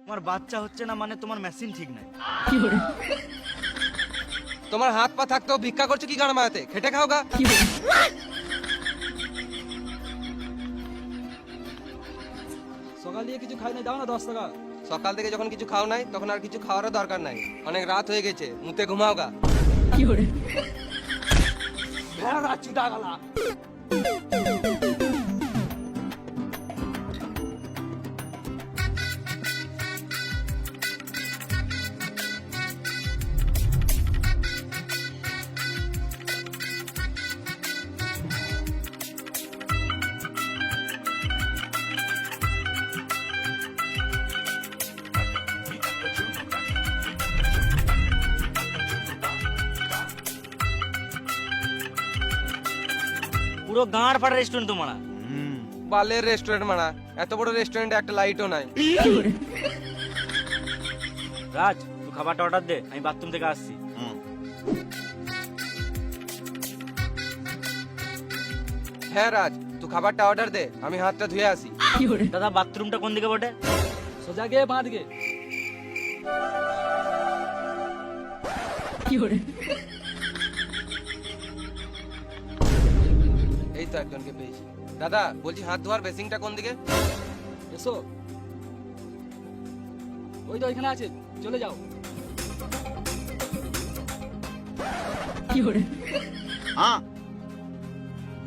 তোমার বাচ্চা হচ্ছে না মানে তোমার মেশিন ঠিক নাই। তোমার হাত পা থাকতেও ভিক্ষা করছো কি গান মারাতে? খেটে খাও গা। সকাল দিয়ে কিছু খাই না, দাও না 10 টাকা। সকাল থেকে যখন কিছু খাও নাই তখন আর কিছু খাওয়ারও দরকার নাই। অনেক রাত হয়ে গেছে, মুতে ঘুমাও গা। ভেড়া চুদা গালা। পুরো গাঁড় ফাটা রেস্টুরেন্ট তোমার। বালের রেস্টুরেন্ট মারা, এত বড় রেস্টুরেন্টে একটা লাইটও নাই। রাজ, তুই খাবারটা অর্ডার দে, আমি বাথরুম থেকে আসছি। হ্যাঁ রাজ, তুই খাবারটা অর্ডার দে, আমি হাতটা ধুয়ে আসি। দাদা, বাথরুমটা কোন দিকে বটে? সোজা গিয়ে বাঁ দিকে। এই তো একজনকে পেয়েছি। দাদা বলছি, হাত ধোয়ার বেসিংটা কোন দিকে? এসো, ওই তো এখানে আছে, চলে যাও।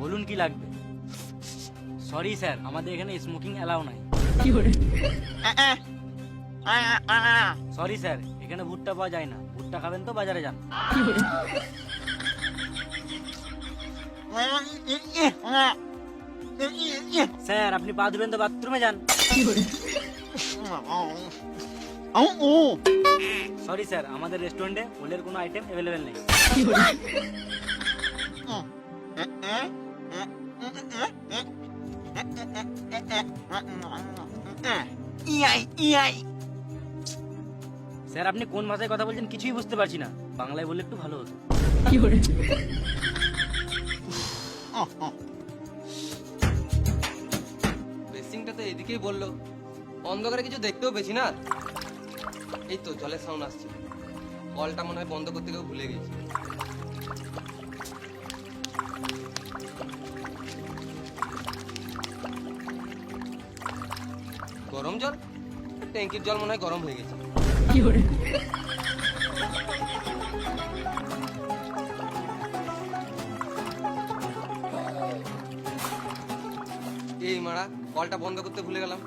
বলুন কি লাগবে? সরি স্যার, আমাদের এখানে স্মোকিং অ্যালাউ নাই। সরি স্যার, এখানে ভুট্টা পাওয়া যায় না। ভুট্টা খাবেন তো বাজারে যান। স্যার, আপনি পা ধুবেন তো বাথরুমে যান। সরি স্যার, আমাদের রেস্টুরেন্টে ওলের কোনো আইটেম অ্যাভেলেবেল নেই। স্যার, আপনি কোন ভাষায় কথা বলছেন কিছুই বুঝতে পারছি না। বাংলায় বললে একটু ভালো হতো। বেসিংটা তো এদিকেই বললো, অন্ধকারে কিছু দেখতেও পেয়েছি না। এই তো জলের সাউন্ড আসছে, কলটা মনে হয় বন্ধ করতে গিয়ে ভুলে গেছি। গরম জল? ট্যাঙ্কির জল মনে হয় গরম হয়ে গেছে। এই মারা, কলটা বন্ধ করতে ভুলে গেলাম।